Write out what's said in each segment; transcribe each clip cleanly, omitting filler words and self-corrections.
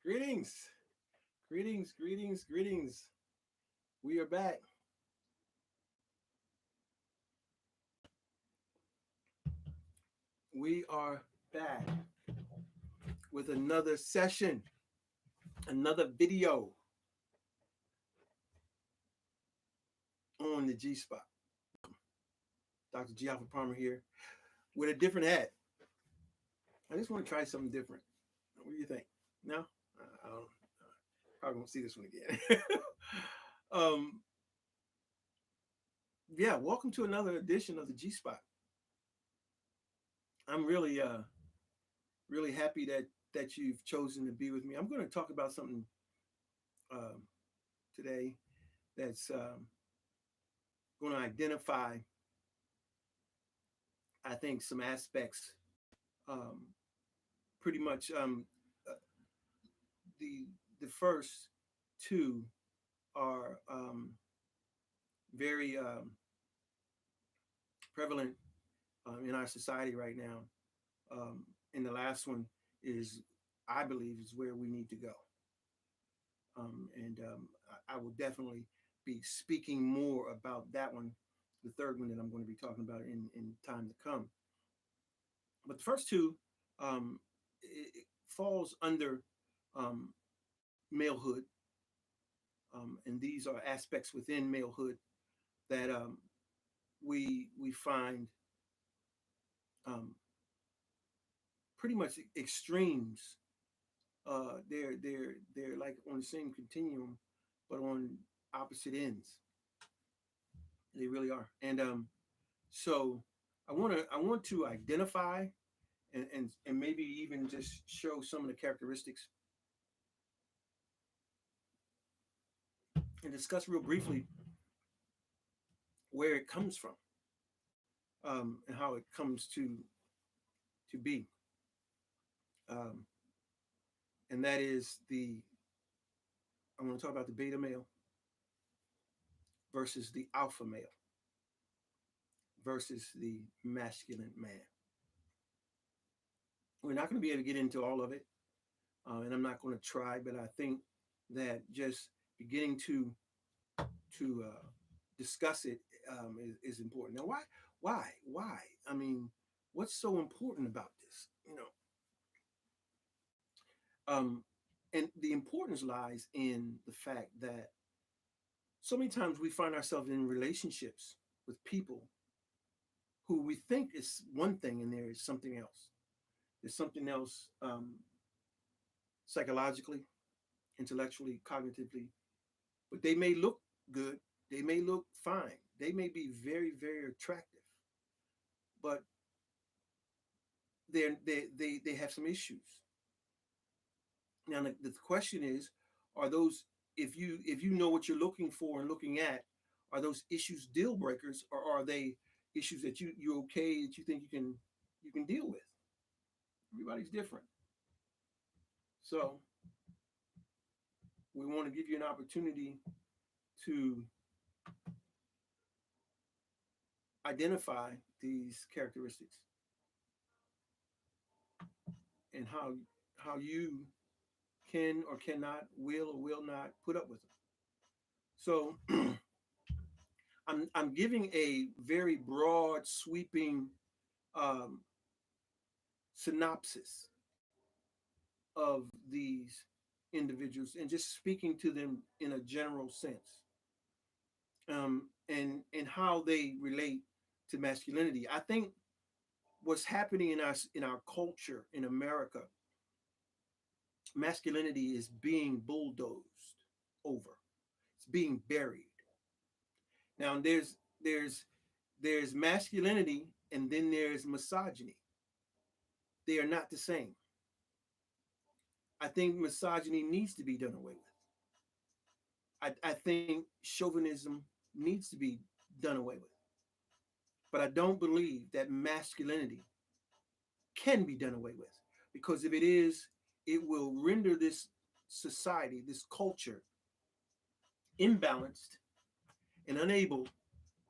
Greetings, greetings. We are back. We are back with another session, another video on the G Spot. Dr. G Alpha Palmer here with a different hat. I just want to try something different. What do you think? No? I don't. Probably won't see this one again. um, yeah, welcome to another edition of the G Spot. I'm really happy that you've chosen to be with me. I'm going to talk about something um, today that's going to identify, I think, some aspects. Um, Pretty much uh, the the first two are very prevalent in our society right now, and the last one is, I believe, is where we need to go. And I will definitely be speaking more about that one, the third one that I'm going to be talking about in time to come. But the first two, it falls under um, malehood, and these are aspects within malehood that we find um, pretty much extremes. They're like on the same continuum, but on opposite ends. They really are. And so I want to identify and maybe even just show some of the characteristics and discuss real briefly where it comes from, and how it comes to be. Um, and that is the I want to talk about the beta male versus the alpha male versus the masculine man. We're not going to be able to get into all of it, and I'm not going to try, but I think that just beginning to discuss it is important. Now, why? I mean, what's so important about this? Um, and the importance lies in the fact that so many times we find ourselves in relationships with people who we think is one thing and there is something else. There's something else, psychologically, intellectually, cognitively, but they may look good, they may look fine, they may be very, very attractive, but they have some issues. Now the question is, are those, if you know what you're looking for and looking at, are those issues deal breakers, or are they issues that you're okay, that you think you can deal with? Everybody's different. So we want to give you an opportunity to identify these characteristics and how you can or cannot, will or will not put up with them. So I'm giving a very broad, sweeping um, synopsis of these individuals and just speaking to them in a general sense, and how they relate to masculinity. I think what's happening in our culture in America, masculinity is being bulldozed over. It's being buried. Now there's masculinity and then there's misogyny. They are not the same. I think misogyny needs to be done away with. I think chauvinism needs to be done away with. But I don't believe that masculinity can be done away with, because if it is, it will render this society, this culture, imbalanced and unable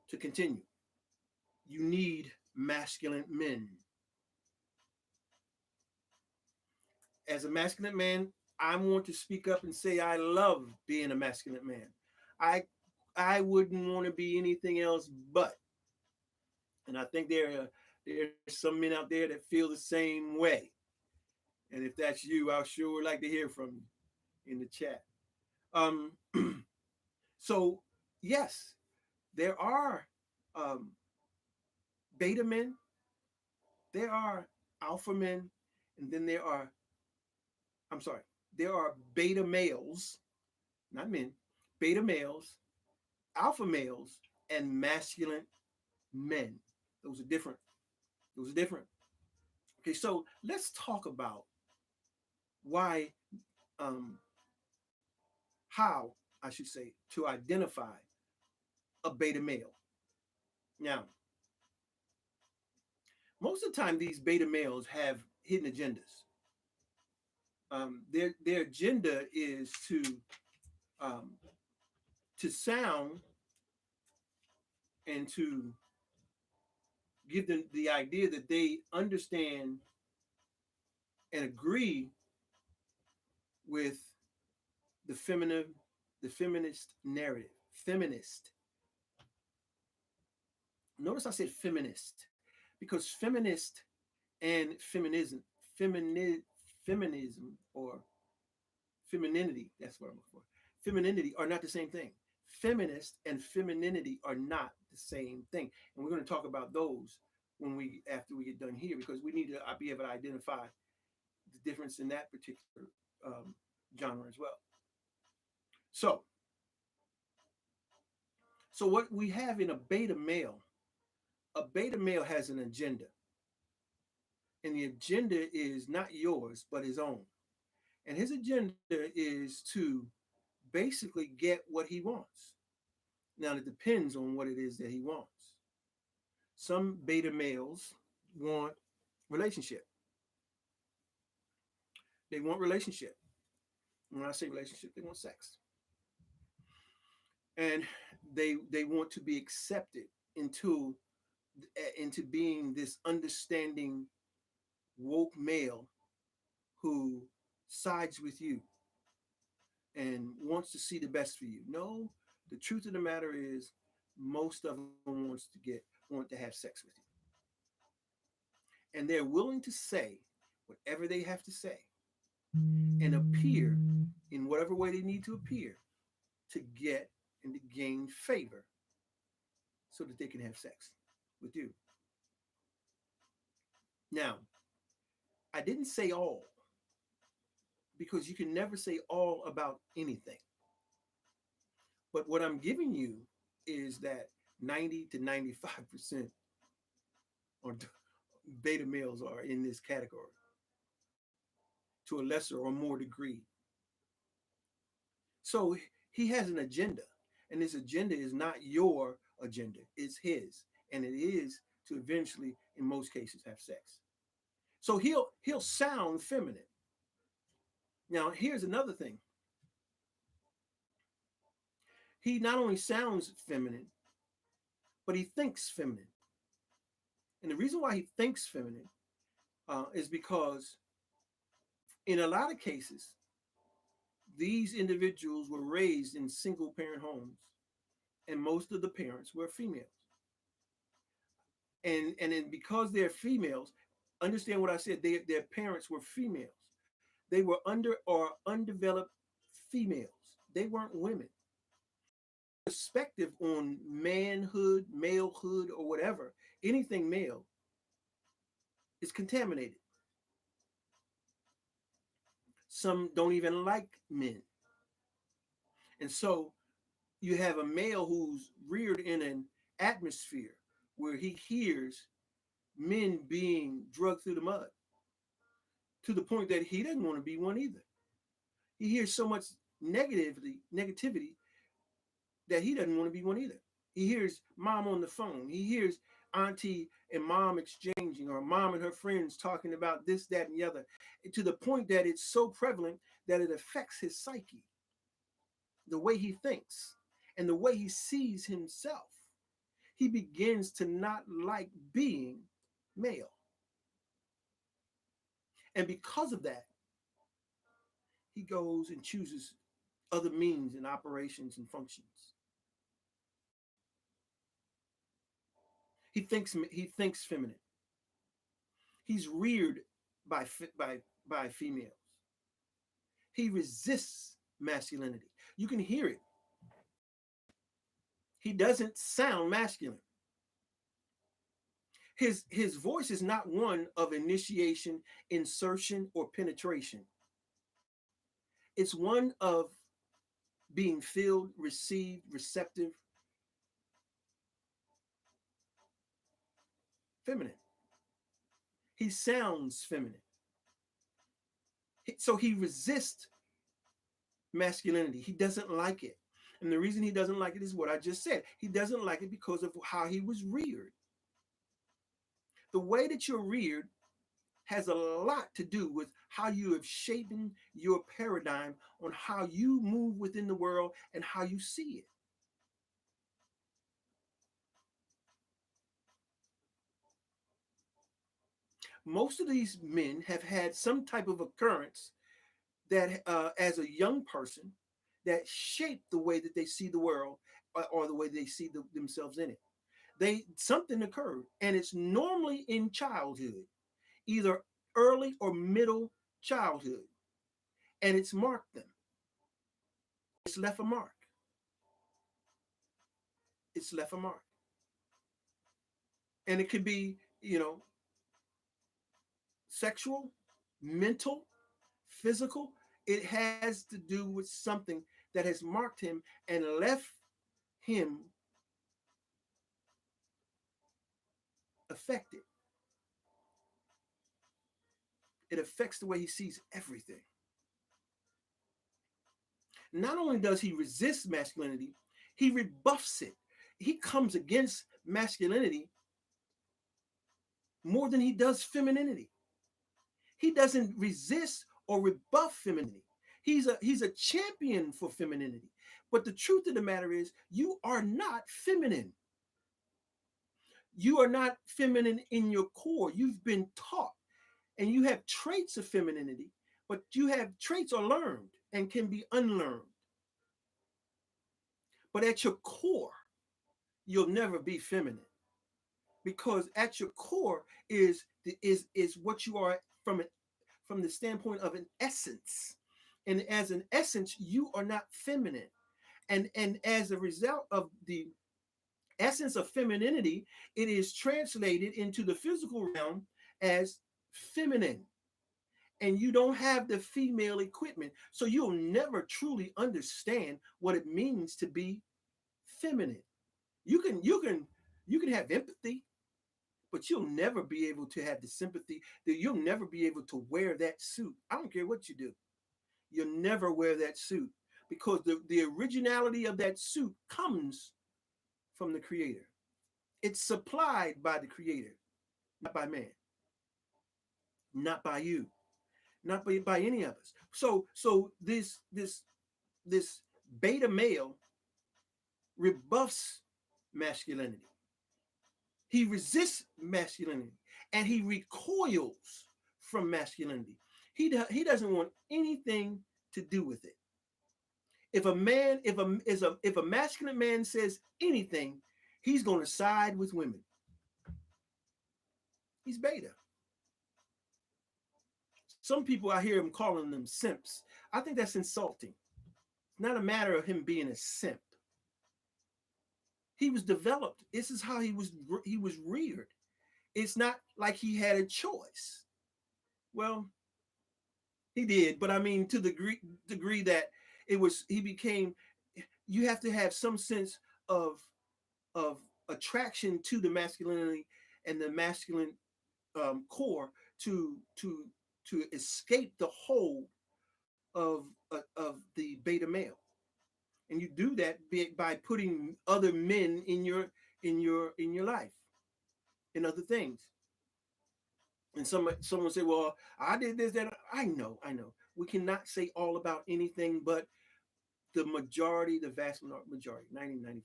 to continue. You need masculine men. As a masculine man, I want to speak up and say I love being a masculine man. I I wouldn't want to be anything else but. And I think there's some men out there that feel the same way. And if that's you, I'll sure like to hear from you in the chat. Um, so yes, there are um, beta men, there are alpha men, and then there are, I'm sorry, there are beta males, not men, beta males, alpha males, and masculine men. Those are different. Those are different. Okay, so let's talk about why, um, how I should say, to identify a beta male. Now, most of the time, these beta males have hidden agendas. Their agenda is um, to sound and to give them the idea that they understand and agree with the feminine, the feminist narrative. Feminist. Notice I said feminist because feminist and femini, feminism or femininity, that's what I'm looking for. Femininity are not the same thing. Feminist and femininity are not the same thing. And we're going to talk about those when we after we get done here because we need to be able to identify the difference in that particular genre as well. So, so what we have in a beta male has an agenda, and the agenda is not yours but his own. And his agenda is to basically get what he wants. Now it depends on what it is that he wants. Some beta males want relationship. They want relationship. When I say relationship, they want sex. And they want to be accepted into into being this understanding woke male who sides with you and wants to see the best for you. No, the truth of the matter is most of them want to have sex with you. And they're willing to say whatever they have to say and appear in whatever way they need to appear to get and to gain favor so that they can have sex with you. Now, I didn't say all because you can never say all about anything. But what I'm giving you is that 90 to 95% or beta males are in this category to a lesser or more degree. So he has an agenda, and this agenda is not your agenda, it's his. And it is to eventually, in most cases, have sex. So he'll sound feminine. Now, here's another thing. He not only sounds feminine, but he thinks feminine. And the reason why he thinks feminine is because in a lot of cases, these individuals were raised in single parent homes, and most of the parents were females. And then because they're females, understand what I said, their parents were females. They were under or undeveloped females. They weren't women. Perspective on manhood, malehood, or whatever, anything male is contaminated. Some don't even like men. And so you have a male who's reared in an atmosphere where he hears men being drugged through the mud to the point that he doesn't want to be one either. He hears so much negativity that he doesn't want to be one either. He hears mom on the phone. He hears auntie and mom exchanging, or mom and her friends talking about this, that, and the other, to the point that it's so prevalent that it affects his psyche, the way he thinks, and the way he sees himself. He begins to not like being male. And because of that, he goes and chooses other means and operations and functions. He thinks feminine. He's reared by by females. He resists masculinity. You can hear it. He doesn't sound masculine. His voice is not one of initiation, insertion, or penetration. It's one of being filled, received, receptive, feminine. He sounds feminine. So he resists masculinity. He doesn't like it. And the reason he doesn't like it is what I just said. He doesn't like it because of how he was reared. The way that you're reared has a lot to do with how you have shaped your paradigm on how you move within the world and how you see it. Most of these men have had some type of occurrence that, as a young person, that shaped the way that they see the world, or the way they see themselves in it. Something occurred, and it's normally in childhood, either early or middle childhood, and it's marked them. It's left a mark. It's left a mark, and it could be, sexual, mental, physical. It has to do with something that has marked him and left him affected. It affects the way he sees everything. Not only does he resist masculinity, he rebuffs it. He comes against masculinity more than he does femininity. He doesn't resist or rebuff femininity. He's a champion for femininity. But the truth of the matter is, you are not feminine. You are not feminine in your core. You've been taught, and you have traits of femininity, but you have traits are learned and can be unlearned. But at your core, you'll never be feminine, because at your core is what you are from the standpoint of an essence. And as an essence, you are not feminine. And as a result of the essence of femininity, it is translated into the physical realm as feminine. And you don't have the female equipment. So you'll never truly understand what it means to be feminine. You can have empathy, but you'll never be able to have the sympathy. That you'll never be able to wear that suit. I don't care what you do. You'll never wear that suit, because the originality of that suit comes from the creator. It's supplied by the creator, not by man, not by you, not by any of us. So this beta male rebuffs masculinity. He resists masculinity, and he recoils from masculinity. He doesn't want anything to do with it. If a man, if a masculine man says anything, he's going to side with women. He's beta. Some people, I hear him calling them simps. I think that's insulting. It's not a matter of him being a simp. He was developed. This is how he was reared. It's not like he had a choice. Well, he did, but I mean, to the degree that he became. You have to have some sense of of attraction to the masculinity and the masculine core to escape the hold of the beta male. And you do that by putting other men in your life, in other things. And someone say, well, I did this, that. I know we cannot say all about anything, but the majority, the vast majority, 90-95%.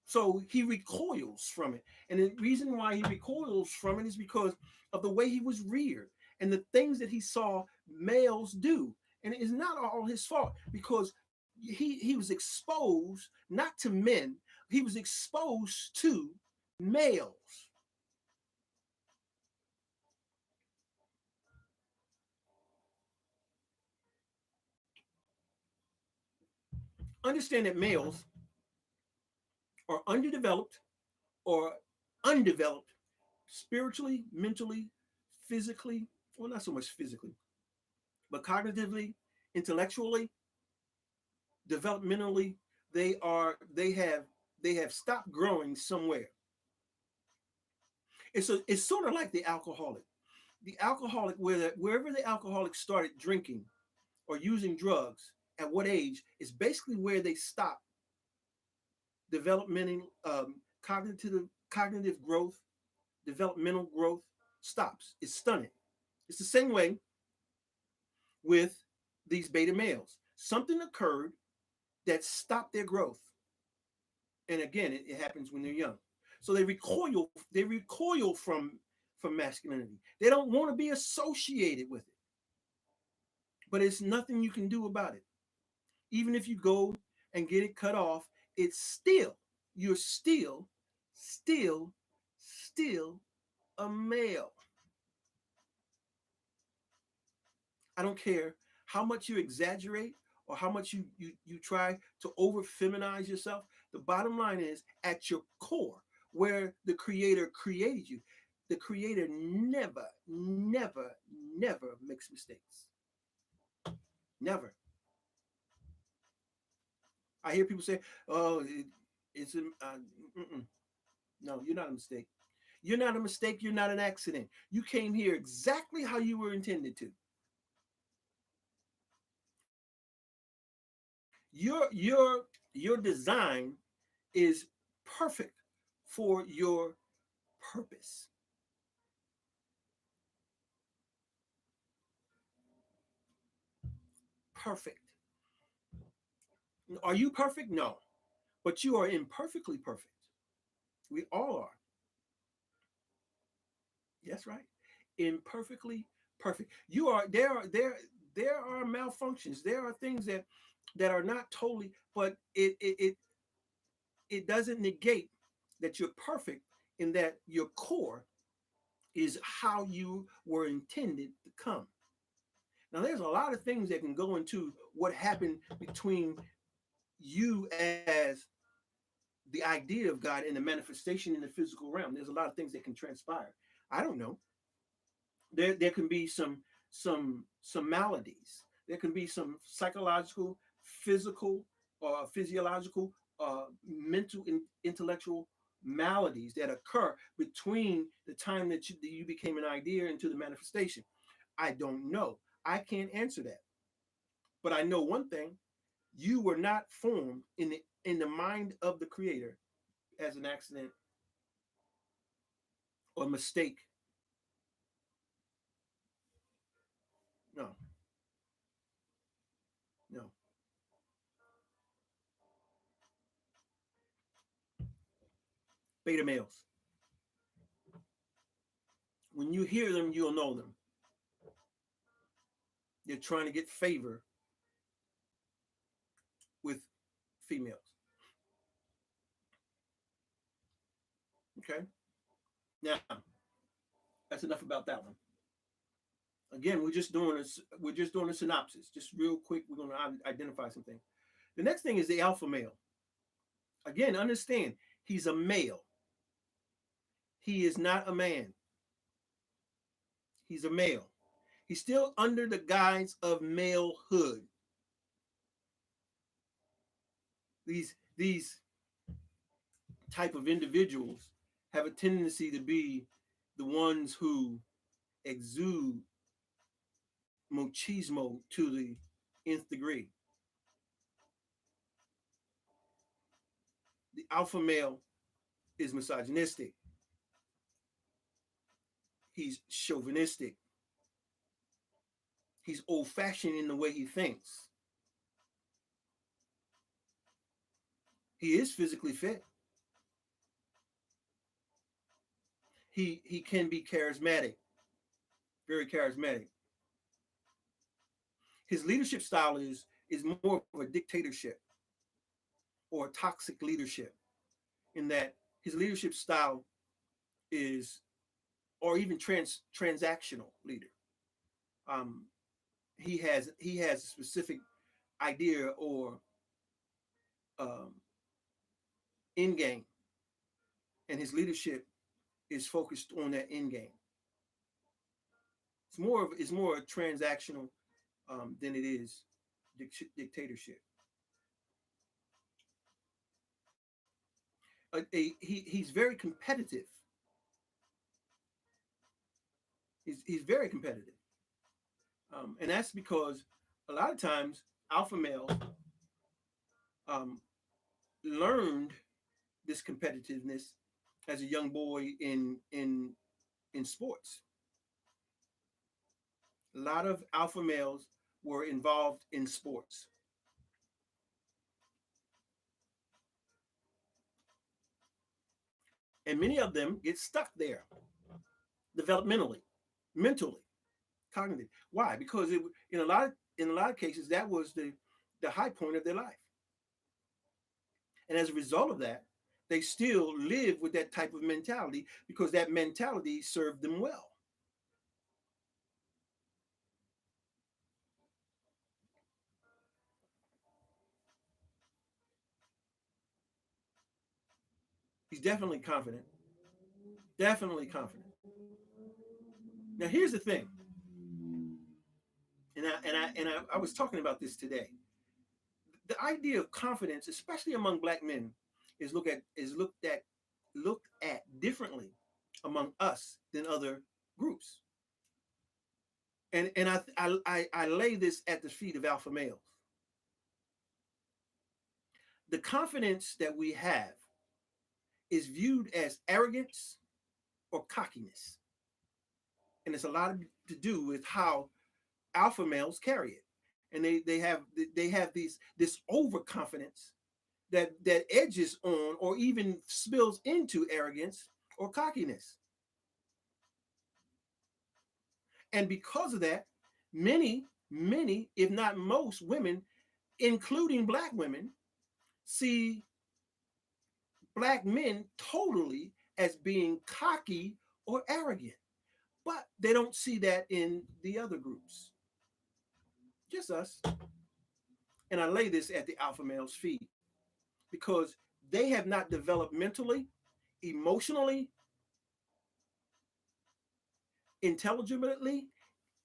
So he recoils from it. And the reason why he recoils from it is because of the way he was reared. and the things that he saw males do. And it's not all his fault, because he was exposed not to men, he was exposed to males. Understand that males are underdeveloped or undeveloped spiritually, mentally, physically, well, not so much physically, but cognitively, intellectually, developmentally. They have stopped growing somewhere. It's sort of like the alcoholic. The alcoholic, wherever the alcoholic started drinking or using drugs, at what age, is basically where they stop developmental, cognitive growth, developmental growth stops. It's stunted. It's the same way with these beta males. Something occurred that stopped their growth. And again, it happens when they're young. So they recoil. They recoil from masculinity. They don't want to be associated with it. But it's nothing you can do about it. Even if you go and get it cut off, it's still, you're still, still a male. I don't care how much you exaggerate or how much you try to over feminize yourself. The bottom line is, at your core, where the creator created you, the creator never, never, never makes mistakes. Never. I hear people say, "Oh, it's a, no, you're not a mistake. You're not a mistake. You're not an accident. You came here exactly how you were intended to. Your design is perfect for your purpose. Perfect. Are you perfect? No, but you are imperfectly perfect. We all are. That's right. Imperfectly perfect. You are. There are malfunctions. There are things that are not totally, but it doesn't negate that you're perfect, in that your core is how you were intended to come. Now, there's a lot of things that can go into what happened between you as the idea of God and the manifestation in the physical realm. There's a lot of things that can transpire. I don't know. There can be some maladies. There can be some psychological, physical, or physiological, mental, intellectual maladies that occur between the time that you became an idea into the manifestation. I don't know. I can't answer that. But I know one thing: you were not formed in the mind of the creator as an accident or mistake. No, no. Beta males. When you hear them, you'll know them. They're trying to get favor with females. Okay. Now, that's enough about that one. Again, we're just doing a synopsis. Just real quick, we're going to identify something. The next thing is the alpha male. Again, understand, he's a male. He is not a man. He's a male. He's still under the guise of malehood. These type of individuals have a tendency to be the ones who exude machismo to the nth degree. The alpha male is misogynistic. He's chauvinistic. He's old fashioned in the way he thinks. He is physically fit. He can be charismatic, very charismatic. His leadership style is more of a dictatorship or toxic leadership, in that his leadership style is, or even transactional leader. Um, he has a specific idea or um, end game, and his leadership is focused on that end game. It's more transactional than it is dictatorship. He's very competitive. He's very competitive, and that's because a lot of times alpha males um, learned this competitiveness as a young boy in sports. A lot of alpha males were involved in sports, and many of them get stuck there developmentally, mentally, cognitive. Why? Because in a lot of cases that was the high point of their life, and as a result of that, they still live with that type of mentality because that mentality served them well. He's definitely confident, definitely confident. Now here's the thing, and I was talking about this today. The idea of confidence, especially among black men, is looked at differently among us than other groups. And I lay this at the feet of alpha males. The confidence that we have is viewed as arrogance or cockiness, and it's a lot to do with how alpha males carry it, and they have this overconfidence that edges on or even spills into arrogance or cockiness. And because of that, many, if not most women, including black women, see black men totally as being cocky or arrogant. But they don't see that in the other groups, just us. And I lay this at the alpha male's feet because they have not developed mentally, emotionally, intelligently,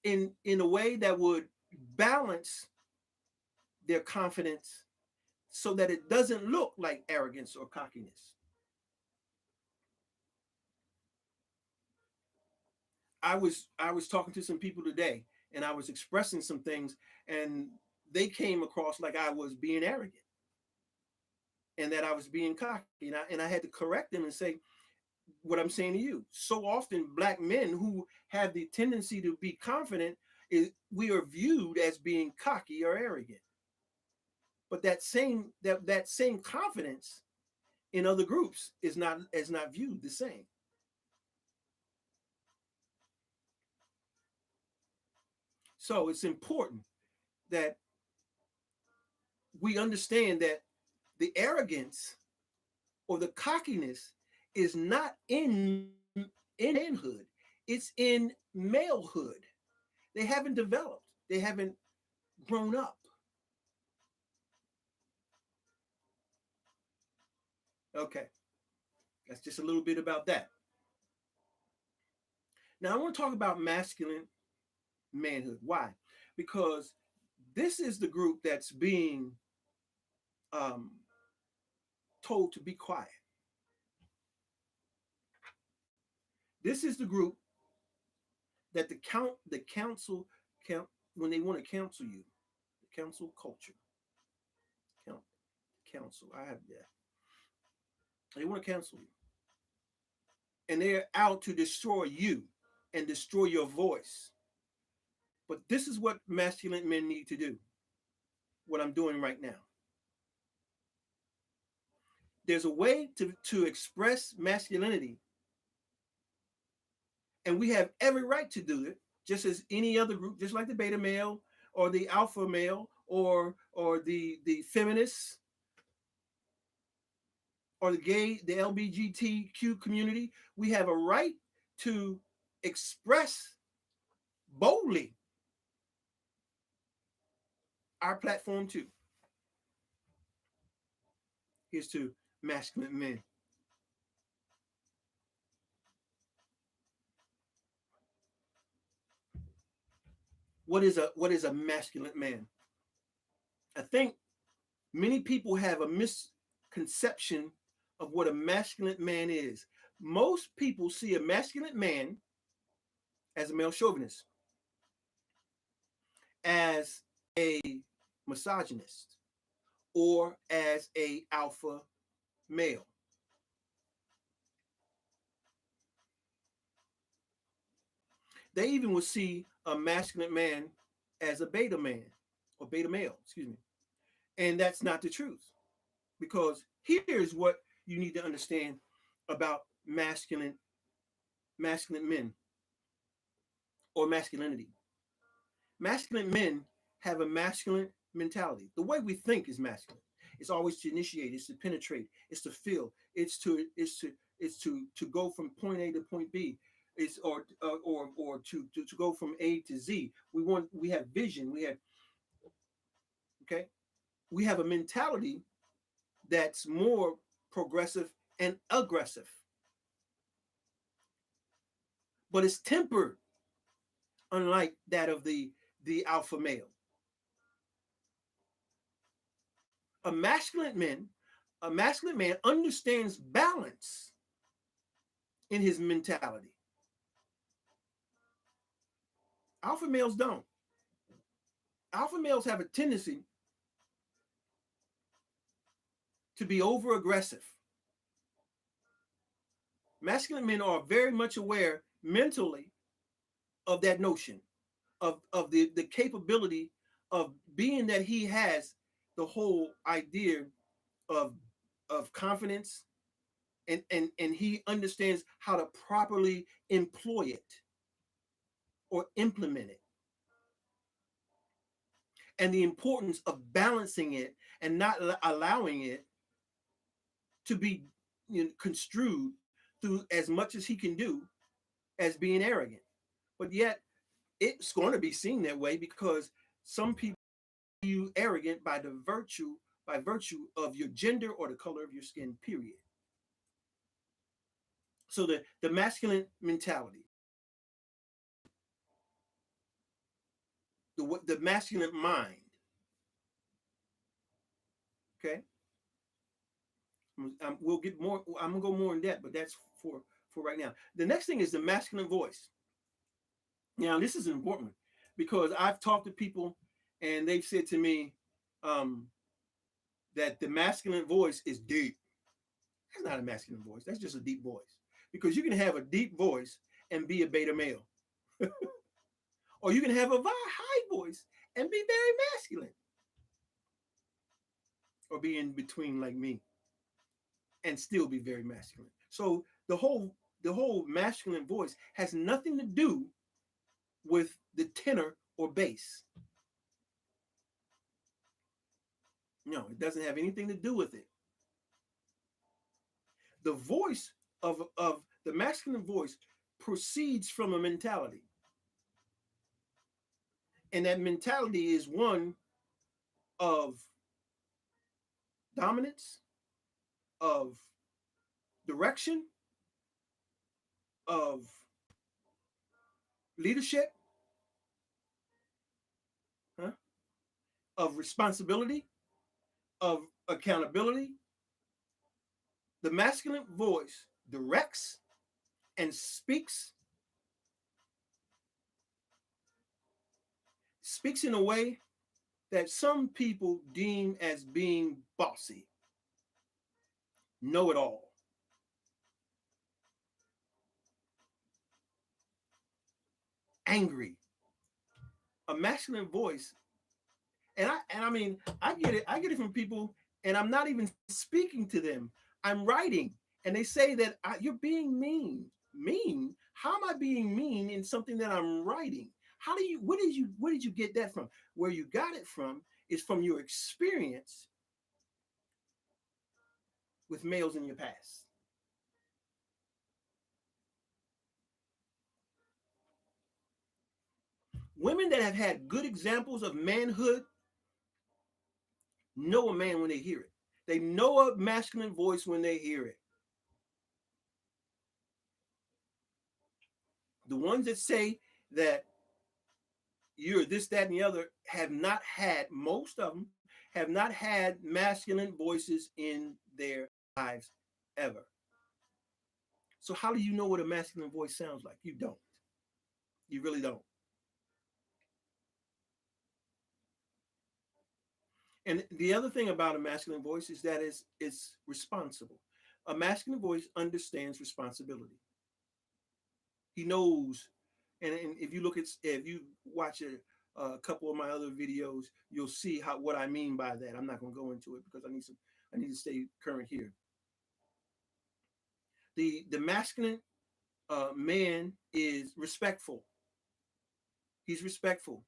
in a way that would balance their confidence so that it doesn't look like arrogance or cockiness. I was talking to some people today, and I was expressing some things, and they came across like I was being arrogant and that I was being cocky, and I had to correct them and say what I'm saying to you. So often, black men who have the tendency to be confident, we are viewed as being cocky or arrogant. But that same confidence in other groups is not viewed the same. So it's important that we understand that the arrogance or the cockiness is not in manhood, it's in malehood. They haven't developed, they haven't grown up. Okay, that's just a little bit about that. Now I want to talk about masculine manhood. Why? Because this is the group that's being um, told to be quiet. This is the group that the council count when they want to counsel you. The council culture, count council. I have that. They want to cancel you, and they're out to destroy you and destroy your voice. But this is what masculine men need to do. What I'm doing right now. There's a way to express masculinity, and we have every right to do it. just as any other group, just like the beta male or the alpha male or the feminists or the gay, the LGBTQ community. We have a right to express boldly our platform too. Here's to masculine men. What is a masculine man? I think many people have a misconception of what a masculine man is. Most people see a masculine man as a male chauvinist, as a misogynist, or as a alpha male. They even would see a masculine man as a beta man or beta male, excuse me. And that's not the truth. Because here's what you need to understand about masculine men or masculinity. Masculine men have a masculine mentality. The way we think is masculine. It's always to initiate, it's to penetrate, it's to feel, it's to go from point A to point B. It's or to go from A to Z. We have vision, okay? We have a mentality that's more progressive and aggressive, but it's tempered, unlike that of the alpha male. A masculine man, a masculine man understands balance in his mentality. Alpha males don't. Alpha males have a tendency to be over aggressive. Masculine men are very much aware mentally of that notion, of the capability of being that he has the whole idea of confidence, and he understands how to properly employ it or implement it, and the importance of balancing it and not allowing it to be, construed through as much as he can do as being arrogant. But yet it's going to be seen that way because some people you arrogant by virtue of your gender or the color of your skin, period. So the masculine mentality, the masculine mind, okay. We'll get more. I'm gonna go more in depth, but that's for right now. The next thing is the masculine voice. Now, this is an important one because I've talked to people and they've said to me um, that the masculine voice is deep. That's not a masculine voice. That's just a deep voice. Because you can have a deep voice and be a beta male, or you can have a high voice and be very masculine, or be in between like me and still be very masculine. So the whole masculine voice has nothing to do with the tenor or bass. No, it doesn't have anything to do with it. The voice of the masculine voice proceeds from a mentality. And that mentality is one of dominance, of direction, of leadership, huh? Of responsibility, of accountability. The masculine voice directs and speaks in a way that some people deem as being bossy, know it all, angry. A masculine voice, and I mean, I get it from people, and I'm not even speaking to them. I'm writing, and they say that you're being mean. Mean? How am I being mean in something that I'm writing? Where did you get that from? Where you got it from is from your experience with males in your past. Women that have had good examples of manhood know a man when they hear it. They know a masculine voice when they hear it. The ones that say that you're this, that, and the other have not had, most of them have not had masculine voices in their lives ever. So how do you know what a masculine voice sounds like? You don't. You really don't. And the other thing about a masculine voice is that it's responsible. A masculine voice understands responsibility. He knows, and if you look at, if you watch a couple of my other videos, you'll see how what I mean by that. I'm not going to go into it because I need to stay current here. The masculine man is respectful. He's respectful,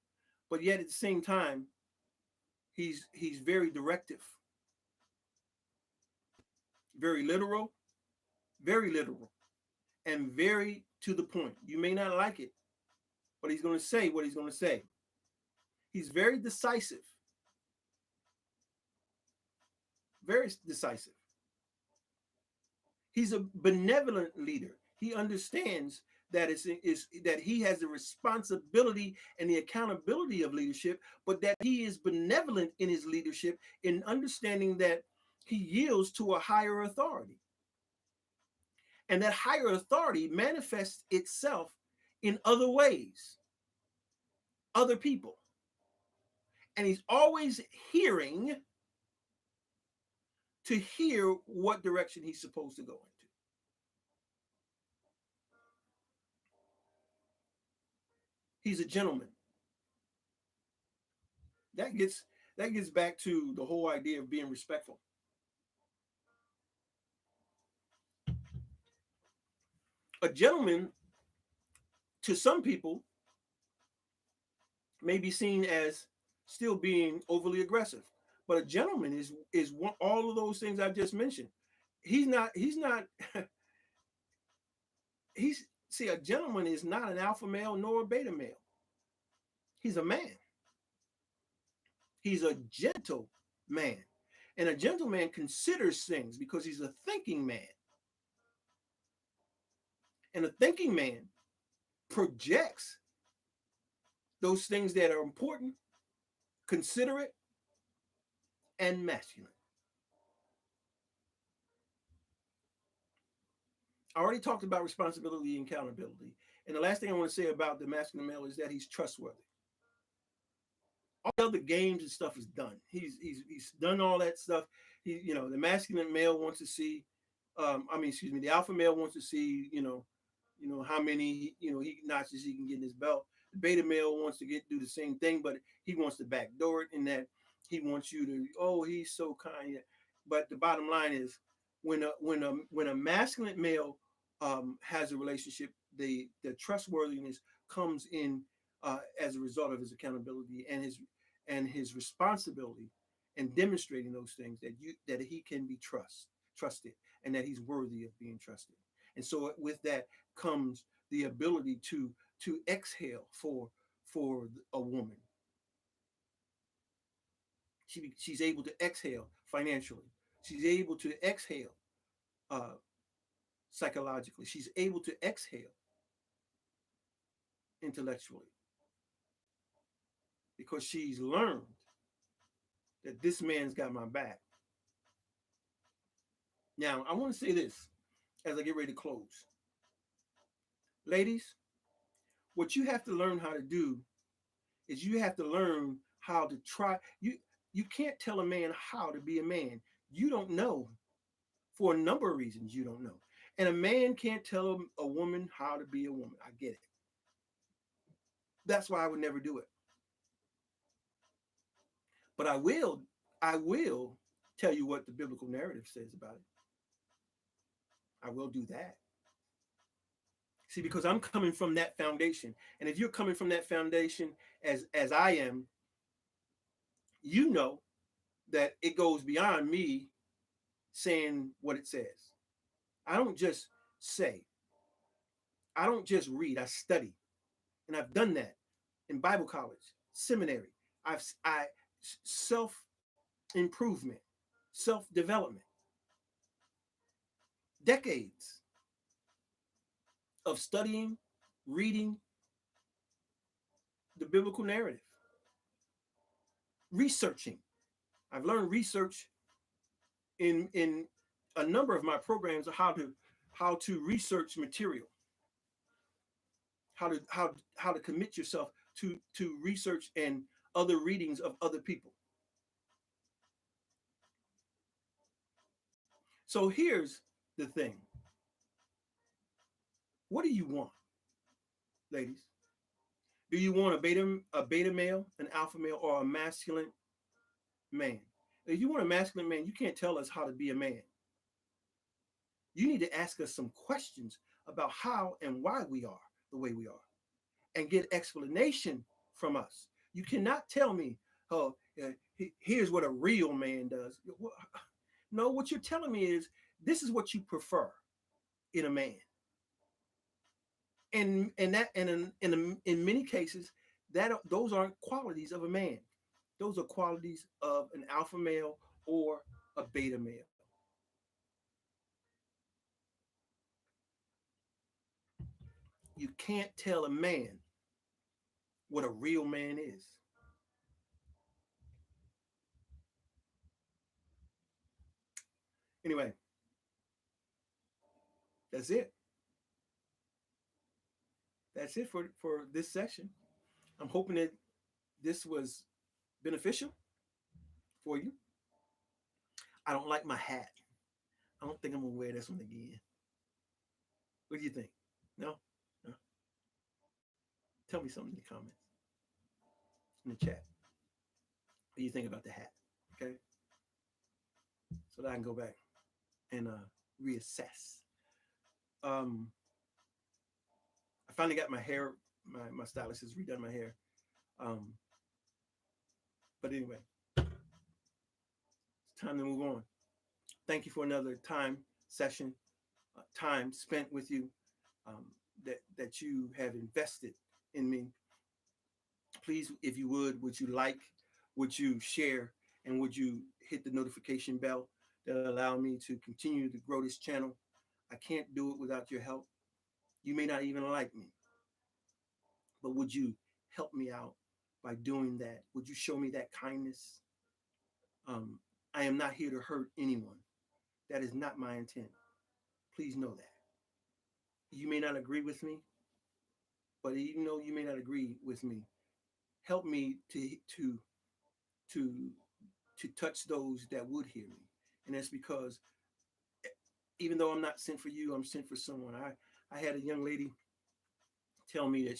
but yet at the same time, he's very directive, very literal, and very to the point. You may not like it, but he's going to say what he's going to say. He's very decisive, very decisive. He's a benevolent leader. He understands that is that he has the responsibility and the accountability of leadership, but that he is benevolent in his leadership in understanding that he yields to a higher authority. And that higher authority manifests itself in other ways, other people. And he's always hearing to hear what direction he's supposed to go into. He's a gentleman. That gets that gets back to the whole idea of being respectful. A gentleman to some people may be seen as still being overly aggressive, but a gentleman is one, all of those things I just mentioned. He's not he's see, a gentleman is not an alpha male nor a beta male. He's a man. He's a gentle man. And a gentleman considers things because he's a thinking man. And a thinking man projects those things that are important, considerate, and masculine. I already talked about responsibility and accountability. And the last thing I want to say about the masculine male is that he's trustworthy. All the other games and stuff is done. He's done all that stuff. The masculine male wants to see, excuse me, the alpha male wants to see, how many, he notches he can get in his belt. The beta male wants to do the same thing, but he wants to backdoor it in that he wants you to, oh, he's so kind. But the bottom line is, when a masculine male has a relationship, the trustworthiness comes in as a result of his accountability and his responsibility and demonstrating those things that he can be trusted and that he's worthy of being trusted. And so with that comes the ability to exhale for a woman. She's able to exhale financially. She's able to exhale uh, psychologically. She's able to exhale intellectually because she's learned that this man's got my back. Now, I want to say this as I get ready to close. Ladies, what you have to learn how to do is you have to learn how to try. You can't tell a man how to be a man. You don't know for a number of reasons you don't know. And a man can't tell a woman how to be a woman. I get it. That's why I would never do it. But I will tell you what the biblical narrative says about it. I will do that. See, because I'm coming from that foundation. And if you're coming from that foundation as I am, you know that it goes beyond me saying what it says. I don't just say, I don't just read, I study. And I've done that in Bible college, seminary. I self improvement, self development, decades of studying, reading the biblical narrative, researching. I've learned research in a number of my programs of how to research material, how to commit yourself to research and other readings of other people. So here's the thing. What do you want, ladies? Do you want a beta male, an alpha male, or a masculine man? If you want a masculine man, you can't tell us how to be a man. You need to ask us some questions about how and why we are the way we are and get explanation from us. You cannot tell me, oh, here's what a real man does. No, what you're telling me is this is what you prefer in a man. And in many cases, that those aren't qualities of a man. Those are qualities of an alpha male or a beta male. You can't tell a man what a real man is. Anyway, that's it. That's it for this session. I'm hoping that this was beneficial for you. I don't like my hat. I don't think I'm gonna wear this one again. What do you think? No? No? Tell me something in the comments, in the chat. What do you think about the hat? Okay? So that I can go back and reassess. Um, I finally got my hair, my stylist has redone my hair. Um, but anyway, it's time to move on. Thank you for another time session, time spent with you, that you have invested in me. Please, if you would you like, would you share, and would you hit the notification bell that allow me to continue to grow this channel? I can't do it without your help. You may not even like me, but would you help me out by doing that? Would you show me that kindness? Um, I am not here to hurt anyone. That is not my intent. Please know that. You may not agree with me, but even though you may not agree with me, help me to to touch those that would hear me. And that's because even though I'm not sent for you, I'm sent for someone. I had a young lady tell me that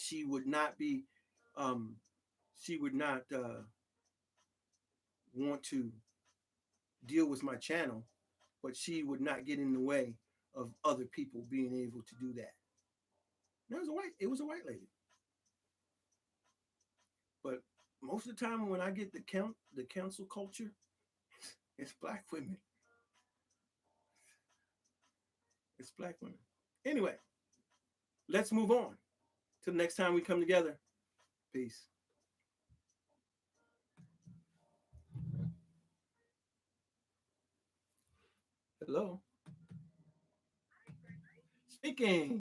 um, she would not want to deal with my channel, but she would not get in the way of other people being able to do that. And it was a white lady. But most of the time when I get the council culture, it's black women. It's black women. Anyway, let's move on. Till next time we come together. Peace. Hello. Speaking.